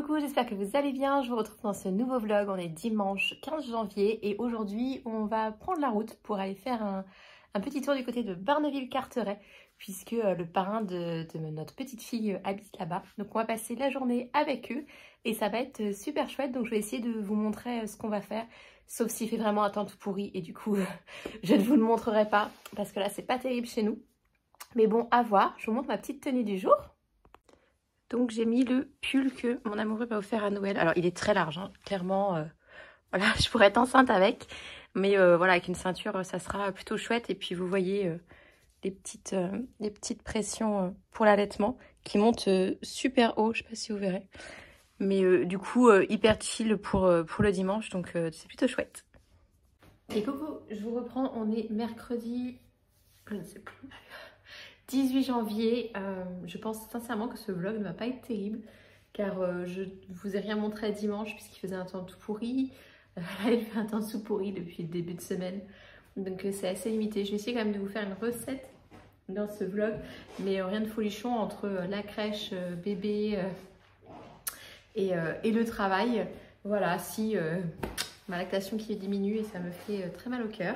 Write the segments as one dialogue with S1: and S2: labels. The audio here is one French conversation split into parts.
S1: Coucou, j'espère que vous allez bien. Je vous retrouve dans ce nouveau vlog. On est dimanche 15 janvier et aujourd'hui on va prendre la route pour aller faire un petit tour du côté de Barneville-Carteret puisque le parrain de notre petite fille habite là-bas. Donc on va passer la journée avec eux et ça va être super chouette. Donc je vais essayer de vous montrer ce qu'on va faire, sauf s'il fait vraiment un temps tout pourri et du coup je ne vous le montrerai pas parce que là c'est pas terrible chez nous. Mais bon, à voir. Je vous montre ma petite tenue du jour. Donc j'ai mis le pull que mon amoureux m'a offert à Noël. Alors il est très large, hein. Clairement, voilà, je pourrais être enceinte avec. Mais voilà, avec une ceinture, ça sera plutôt chouette. Et puis vous voyez les petites pressions pour l'allaitement qui montent super haut. Je sais pas si vous verrez. Mais du coup, hyper chill pour le dimanche. Donc c'est plutôt chouette. Et coucou, je vous reprends. On est mercredi, je ne sais plus. 18 janvier, je pense sincèrement que ce vlog ne va pas être terrible car je ne vous ai rien montré dimanche puisqu'il faisait un temps tout pourri. Là, il fait un temps tout pourri depuis le début de semaine. Donc c'est assez limité. Je vais essayer quand même de vous faire une recette dans ce vlog, mais rien de folichon entre la crèche, bébé et le travail. Voilà, si ma lactation qui diminue et ça me fait très mal au cœur.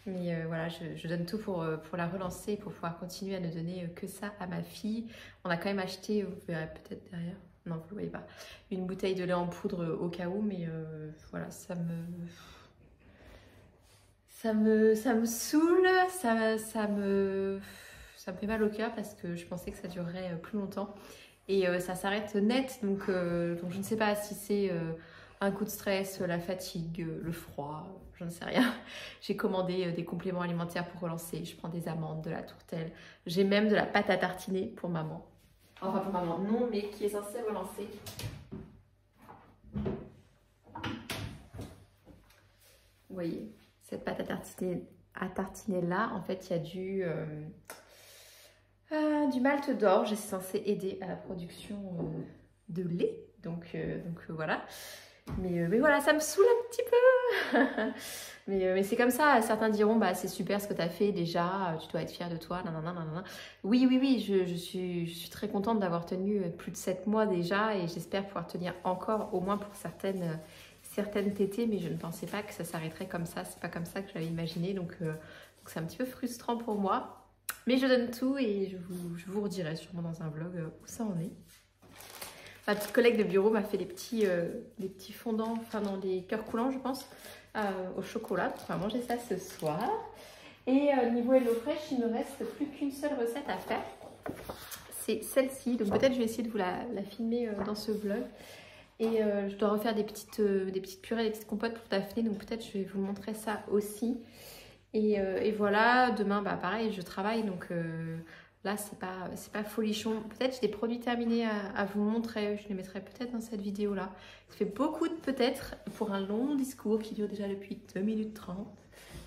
S1: Mais voilà, je donne tout pour la relancer, pour pouvoir continuer à ne donner que ça à ma fille. On a quand même acheté, vous verrez peut-être derrière, non vous ne le voyez pas, une bouteille de lait en poudre au cas où, mais voilà, ça me saoule, ça me fait mal au cœur parce que je pensais que ça durerait plus longtemps. Et ça s'arrête net, donc je ne sais pas si c'est un coup de stress, la fatigue, le froid, je ne sais rien. J'ai commandé des compléments alimentaires pour relancer. Je prends des amandes, de la tourtelle. J'ai même de la pâte à tartiner pour maman. Enfin pour maman, non, mais qui est censée relancer. Vous voyez, cette pâte à tartiner là, en fait, il y a du malt d'orge et c'est censé aider à la production de lait. Donc voilà. Mais voilà, ça me saoule un petit peu. mais c'est comme ça. Certains diront, bah c'est super ce que tu as fait déjà, tu dois être fière de toi. Nanana. Oui, je suis très contente d'avoir tenu plus de 7 mois déjà et j'espère pouvoir tenir encore au moins pour certaines tétées, mais je ne pensais pas que ça s'arrêterait comme ça. C'est pas comme ça que j'avais imaginé, donc c'est un petit peu frustrant pour moi. Mais je donne tout et je vous redirai sûrement dans un vlog où ça en est. Ma petite collègue de bureau m'a fait des petits fondants, enfin non, des cœurs coulants je pense, au chocolat. Donc on va manger ça ce soir. Et niveau HelloFresh, il ne me reste plus qu'une seule recette à faire. C'est celle-ci. Donc peut-être je vais essayer de vous la filmer dans ce vlog. Et je dois refaire des petites purées, des petites compotes pour Daphné. Donc peut-être je vais vous montrer ça aussi. Et voilà, demain bah pareil, je travaille donc... Là, c'est pas folichon. Peut-être j'ai des produits terminés à vous montrer. Je les mettrai peut-être dans cette vidéo-là. Ça fait beaucoup de peut-être pour un long discours qui dure déjà depuis 2 minutes 30.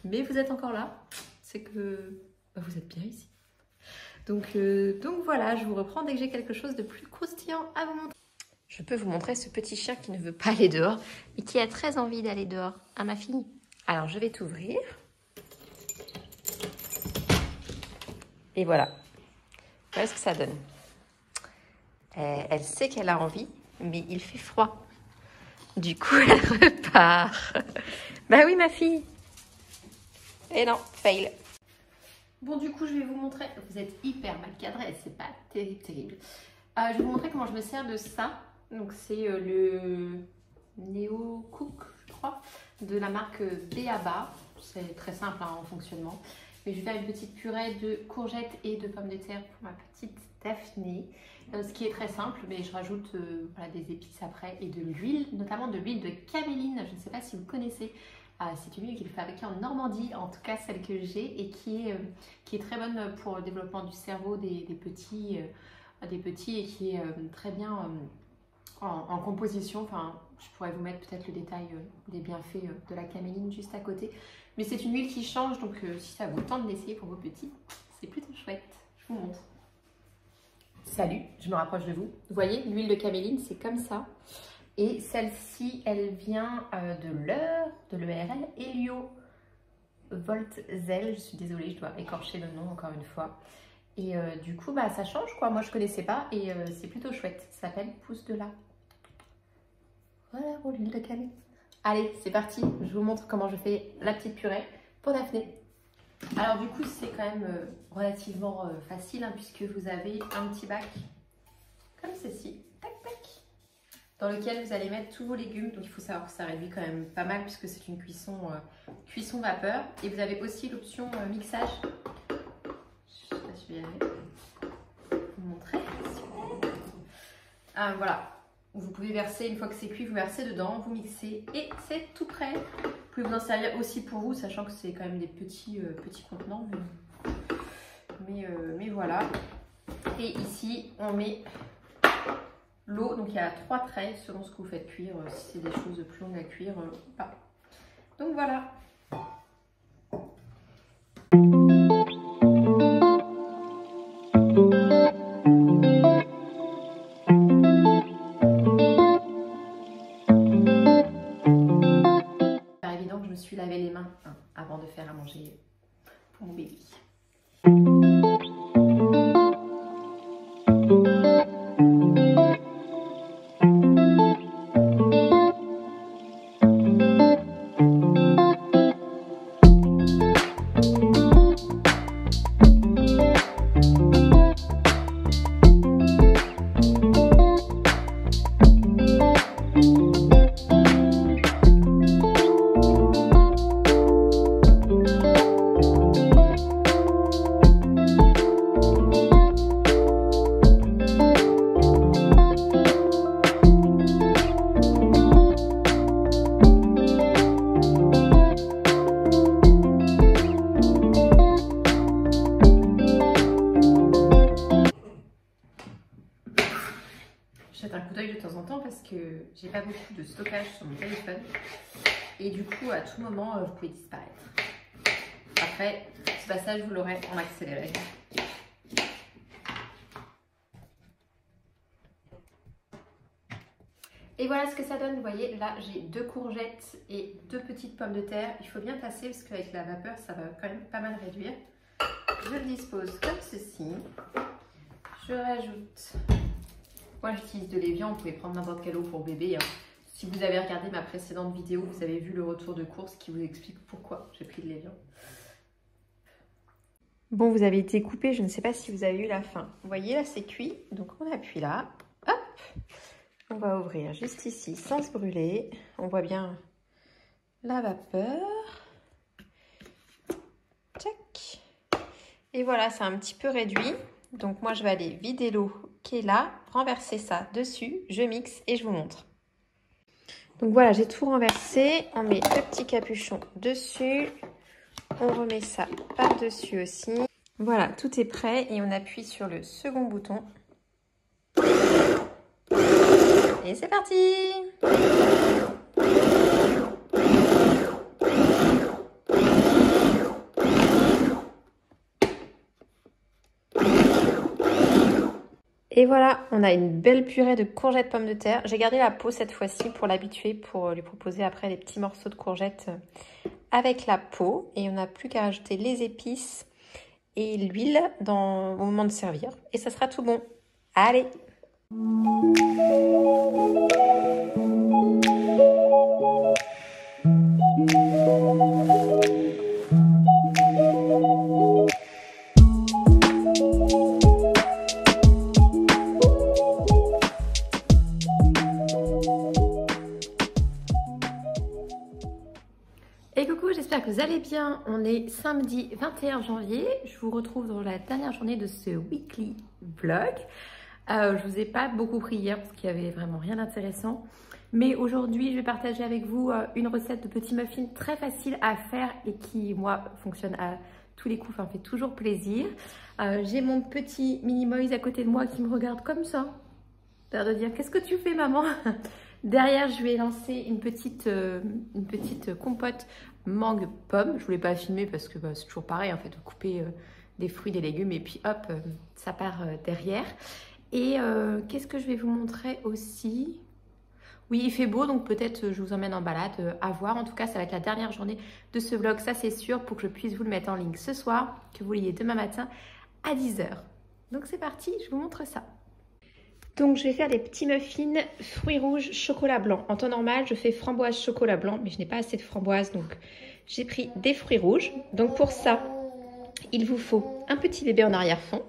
S1: Mais vous êtes encore là. C'est que bah, vous êtes bien ici. Donc voilà, je vous reprends dès que j'ai quelque chose de plus croustillant à vous montrer. Je peux vous montrer ce petit chien qui ne veut pas aller dehors, mais qui a très envie d'aller dehors. À ma fille. Alors, je vais t'ouvrir. Et voilà. Voilà ce que ça donne. Elle sait qu'elle a envie, mais il fait froid. Du coup, elle repart. Bah oui, ma fille. Et non, fail. Bon, du coup, je vais vous montrer. Vous êtes hyper mal cadré, c'est pas terrible. Je vais vous montrer comment je me sers de ça. Donc, c'est le Neo Cook, je crois, de la marque B.A.B.A. C'est très simple hein, en fonctionnement. Mais je vais faire une petite purée de courgettes et de pommes de terre pour ma petite Daphné. Ce qui est très simple, mais je rajoute voilà, des épices après et de l'huile, notamment de l'huile de caméline. Je ne sais pas si vous connaissez. C'est une huile qui est fabriquée en Normandie, en tout cas celle que j'ai, et qui est très bonne pour le développement du cerveau des petits et qui est très bien en composition. Enfin, je pourrais vous mettre peut-être le détail des bienfaits de la caméline juste à côté. Mais c'est une huile qui change, donc si ça vous tente d'essayer pour vos petits, c'est plutôt chouette. Je vous montre. Salut, je me rapproche de vous. Vous voyez, l'huile de caméline, c'est comme ça. Et celle-ci, elle vient de l'ERL Helio Voltzel. Je suis désolée, je dois écorcher le nom encore une fois. Et du coup, bah, ça change quoi. Moi, je connaissais pas et c'est plutôt chouette. Ça s'appelle Pousse de là. Voilà pour l'huile de canne. Allez, c'est parti. Je vous montre comment je fais la petite purée pour Daphné. Alors du coup, c'est quand même relativement facile hein, puisque vous avez un petit bac comme ceci, tac tac, dans lequel vous allez mettre tous vos légumes. Donc il faut savoir que ça réduit quand même pas mal puisque c'est une cuisson vapeur. Et vous avez aussi l'option mixage. Je sais pas si je vais y arriver. Vous montrer. Ah, voilà. Vous pouvez verser, une fois que c'est cuit, vous versez dedans, vous mixez et c'est tout prêt. Vous pouvez vous en servir aussi pour vous, sachant que c'est quand même des petits contenants. Mais voilà. Et ici, on met l'eau. Donc il y a 3 traits selon ce que vous faites cuire, si c'est des choses plus longues à cuire ou pas. Donc voilà. Je me suis lavé les mains hein, avant de faire à manger pour mon bébé. Je jette un coup d'œil de temps en temps parce que j'ai pas beaucoup de stockage sur mon téléphone et du coup à tout moment vous pouvez disparaître. Après ce passage vous l'aurez en accéléré. Et voilà ce que ça donne, vous voyez là j'ai 2 courgettes et 2 petites pommes de terre. Il faut bien tasser parce qu'avec la vapeur ça va quand même pas mal réduire. Je le dispose comme ceci. Je rajoute... Moi j'utilise de l'évian, vous pouvez prendre n'importe quelle eau pour bébé. Hein. Si vous avez regardé ma précédente vidéo, vous avez vu le retour de course qui vous explique pourquoi j'ai pris de l'évian. Bon, vous avez été coupé, je ne sais pas si vous avez eu la fin. Vous voyez là c'est cuit, donc on appuie là. Hop, on va ouvrir juste ici sans se brûler. On voit bien la vapeur. Tchac. Et voilà, c'est un petit peu réduit. Donc moi je vais aller vider l'eau qui est là, renverser ça dessus, je mixe et je vous montre. Donc voilà, j'ai tout renversé, on met le petit capuchon dessus, on remet ça par-dessus aussi. Voilà, tout est prêt et on appuie sur le second bouton. Et c'est parti! Et voilà, on a une belle purée de courgettes pommes de terre. J'ai gardé la peau cette fois-ci pour l'habituer, pour lui proposer après des petits morceaux de courgettes avec la peau. Et on n'a plus qu'à rajouter les épices et l'huile au moment de servir. Et ça sera tout bon. Allez! Et coucou, j'espère que vous allez bien. On est samedi 21 janvier. Je vous retrouve dans la dernière journée de ce weekly vlog. Je vous ai pas beaucoup pris hier parce qu'il y avait vraiment rien d'intéressant. Mais aujourd'hui, je vais partager avec vous une recette de petits muffins très facile à faire et qui, moi, fonctionne à tous les coups, enfin, fait toujours plaisir. J'ai mon petit mini Moïse à côté de moi qui me regarde comme ça. L'air de dire, qu'est-ce que tu fais, maman? Derrière, je lui ai lancé une petite compote mangue pomme. Je ne voulais pas filmer parce que c'est toujours pareil, en fait, vous coupez des fruits, des légumes et puis hop, ça part derrière. Et qu'est-ce que je vais vous montrer aussi? Oui, il fait beau, donc peut-être je vous emmène en balade à voir. En tout cas, ça va être la dernière journée de ce vlog, ça c'est sûr, pour que je puisse vous le mettre en ligne ce soir, que vous l'ayez demain matin à 10 h. Donc c'est parti, je vous montre ça. Donc je vais faire des petits muffins fruits rouges chocolat blanc. En temps normal, je fais framboise chocolat blanc, mais je n'ai pas assez de framboise, donc j'ai pris des fruits rouges. Donc pour ça, il vous faut un petit bébé en arrière-fond.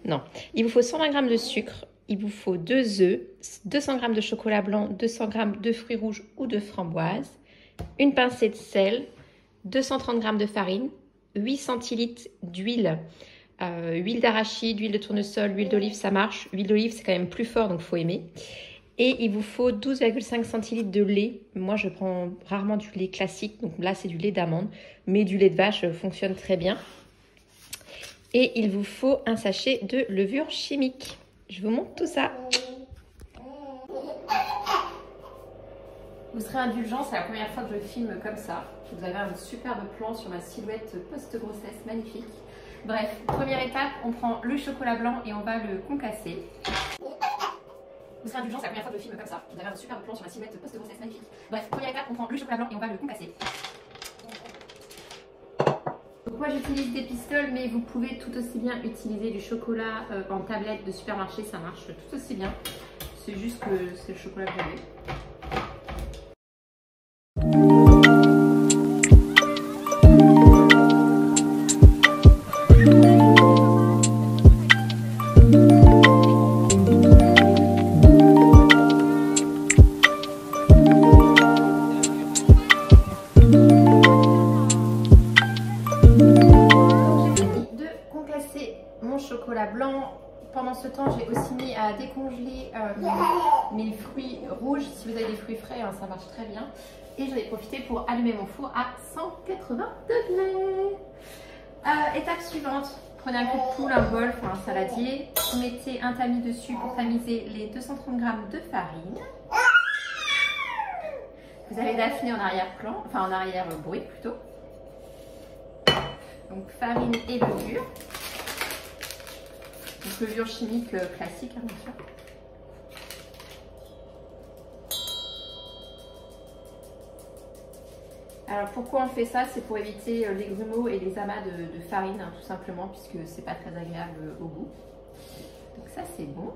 S1: Non, il vous faut 120 g de sucre, il vous faut 2 œufs, 200 g de chocolat blanc, 200 g de fruits rouges ou de framboise, une pincée de sel, 230 g de farine, 8 centilitres d'huile. Huile d'arachide, huile de tournesol, huile d'olive, ça marche. Huile d'olive, c'est quand même plus fort, donc il faut aimer. Et il vous faut 12,5 centilitres de lait. Moi, je prends rarement du lait classique, donc là, c'est du lait d'amande. Mais du lait de vache fonctionne très bien. Et il vous faut un sachet de levure chimique. Je vous montre tout ça. Vous serez indulgents, c'est la première fois que je filme comme ça. Vous avez un superbe plan sur ma silhouette post-grossesse magnifique. Bref, première étape, on prend le chocolat blanc et on va le concasser. Vous serez indulgents, c'est la première fois que je filme comme ça. Vous avez un superbe plan sur ma silhouette post-grossesse magnifique. Bref, première étape, on prend le chocolat blanc et on va le concasser. Donc moi j'utilise des pistoles, mais vous pouvez tout aussi bien utiliser du chocolat en tablette de supermarché, ça marche tout aussi bien. C'est juste que c'est le chocolat que j'avais. Chocolat blanc. Pendant ce temps, j'ai aussi mis à décongeler mes fruits rouges. Si vous avez des fruits frais, ça marche très bien. Et j'en ai profité pour allumer mon four à 180 degrés. Étape suivante, prenez un coup de poule, un bol, un saladier. Vous mettez un tamis dessus pour tamiser les 230 g de farine. Vous allez d'affiner en arrière-plan, enfin en arrière-bruit plutôt. Donc farine et levure. Donc levure chimique classique, bien sûr. Alors pourquoi on fait ça? C'est pour éviter les grumeaux et les amas de farine, tout simplement, puisque c'est pas très agréable au goût. Donc ça c'est bon.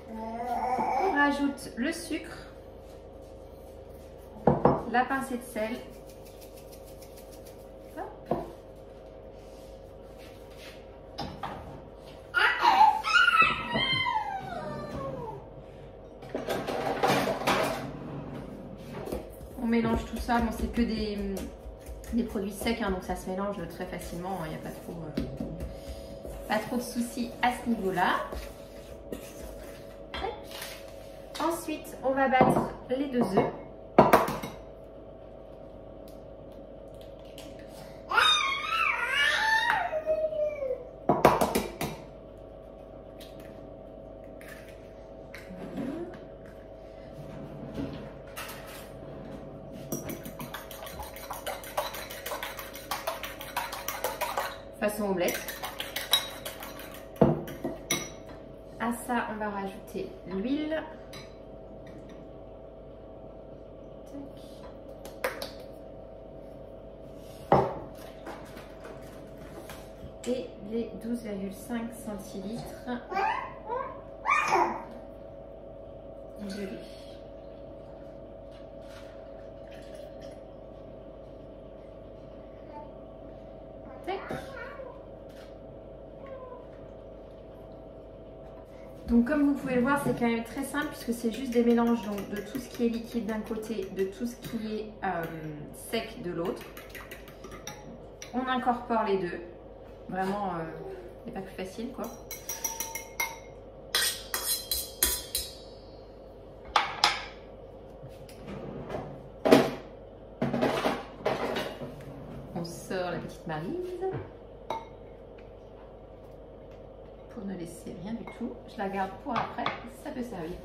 S1: On rajoute le sucre, la pincée de sel. On mélange tout ça, bon, c'est que des produits secs, donc ça se mélange très facilement, il n'y a pas trop de soucis à ce niveau-là. Ensuite, on va battre les 2 œufs. Façon omelette. À ça, on va rajouter l'huile. Et les 12,5 centilitres de lait. Donc comme vous pouvez le voir, c'est quand même très simple puisque c'est juste des mélanges donc, de tout ce qui est liquide d'un côté, de tout ce qui est sec de l'autre. On incorpore les deux. Vraiment, il n'y a pas plus facile quoi. On sort la petite maryse. Pour ne laisser rien du tout. Je la garde pour après, ça peut servir.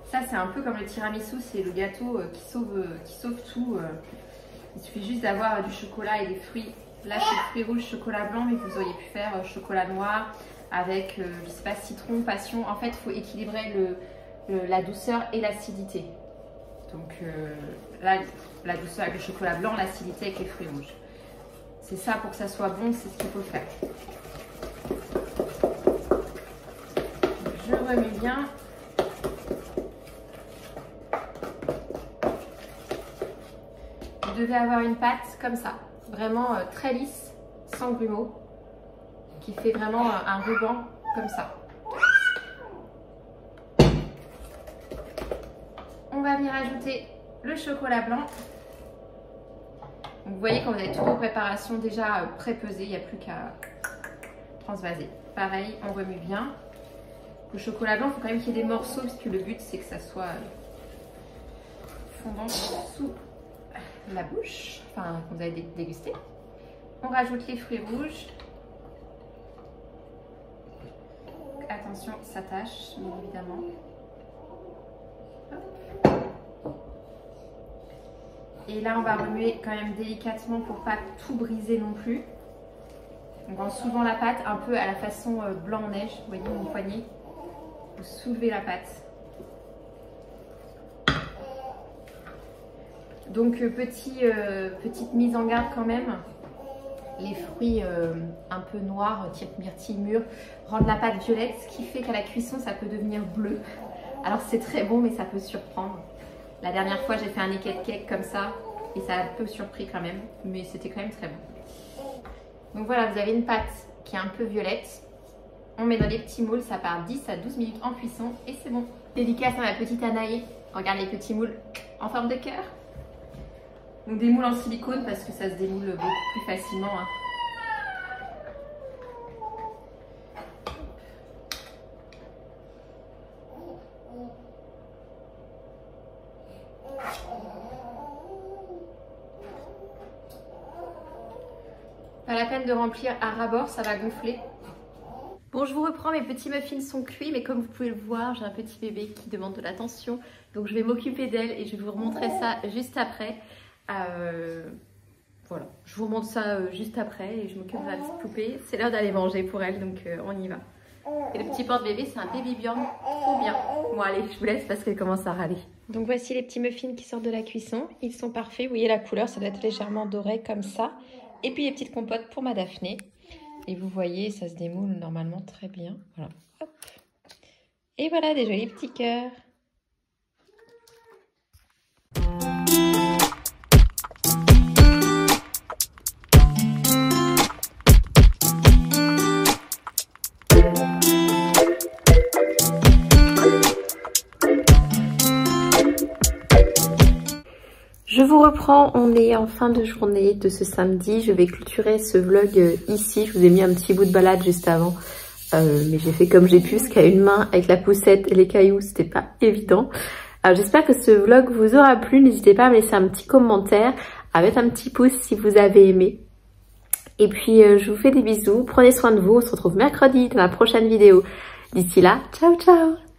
S1: Ça c'est un peu comme le tiramisu, c'est le gâteau qui sauve tout. Il suffit juste d'avoir du chocolat et des fruits. Là c'est fruits rouges, chocolat blanc, mais vous auriez pu faire chocolat noir avec, je sais pas, citron, passion. En fait, il faut équilibrer la douceur et l'acidité. Donc là, la douceur avec le chocolat blanc, l'acidité avec les fruits rouges. C'est ça, pour que ça soit bon, c'est ce qu'il faut faire. Je remets bien. Vous devez avoir une pâte comme ça, vraiment très lisse, sans grumeaux, qui fait vraiment un ruban comme ça. On va venir ajouter le chocolat blanc. Donc, vous voyez, quand vous avez toutes vos préparations déjà pré-pesées, il n'y a plus qu'à transvaser. Pareil, on remue bien. Le chocolat blanc, il faut quand même qu'il y ait des morceaux, parce que le but, c'est que ça soit fondant sous la bouche, enfin, quand vous allez déguster. On rajoute les fruits rouges. Attention, ça tâche, bien évidemment. Et là, on va remuer quand même délicatement pour pas tout briser non plus. Donc en soulevant la pâte un peu à la façon blanc en neige, vous voyez mon poignet, vous soulevez la pâte. Donc petite mise en garde quand même, les fruits un peu noirs, type myrtille mûre, rendent la pâte violette, ce qui fait qu'à la cuisson ça peut devenir bleu. Alors c'est très bon mais ça peut surprendre. La dernière fois j'ai fait un naked cake comme ça et ça a un peu surpris quand même, mais c'était quand même très bon. Donc voilà, vous avez une pâte qui est un peu violette. On met dans les petits moules, ça part 10 à 12 minutes en cuisson et c'est bon. Dédicace à ma petite Anaïe. Regarde les petits moules en forme de cœur. Donc des moules en silicone parce que ça se démoule beaucoup plus facilement. Hein. Pas la peine de remplir à ras-bord, ça va gonfler. Bon, je vous reprends, mes petits muffins sont cuits, mais comme vous pouvez le voir, j'ai un petit bébé qui demande de l'attention. Donc je vais m'occuper d'elle et je vais vous remontrer ça juste après. Voilà, je vous remontre ça juste après et je m'occupe de la petite poupée. C'est l'heure d'aller manger pour elle, donc on y va. Et le petit porte-bébé, c'est un baby Bjorn, trop bien. Bon allez, je vous laisse parce qu'elle commence à râler. Donc voici les petits muffins qui sortent de la cuisson. Ils sont parfaits, vous voyez la couleur, ça doit être légèrement doré comme ça. Et puis les petites compotes pour ma Daphné. Et vous voyez, ça se démoule normalement très bien. Voilà. Hop. Et voilà, des jolis petits cœurs. Je vous reprends, on est en fin de journée de ce samedi. Je vais clôturer ce vlog ici. Je vous ai mis un petit bout de balade juste avant. Mais j'ai fait comme j'ai pu, parce qu'à une main, avec la poussette et les cailloux, c'était pas évident. J'espère que ce vlog vous aura plu. N'hésitez pas à me laisser un petit commentaire, à mettre un petit pouce si vous avez aimé. Et puis, je vous fais des bisous. Prenez soin de vous. On se retrouve mercredi dans la prochaine vidéo. D'ici là, ciao ciao!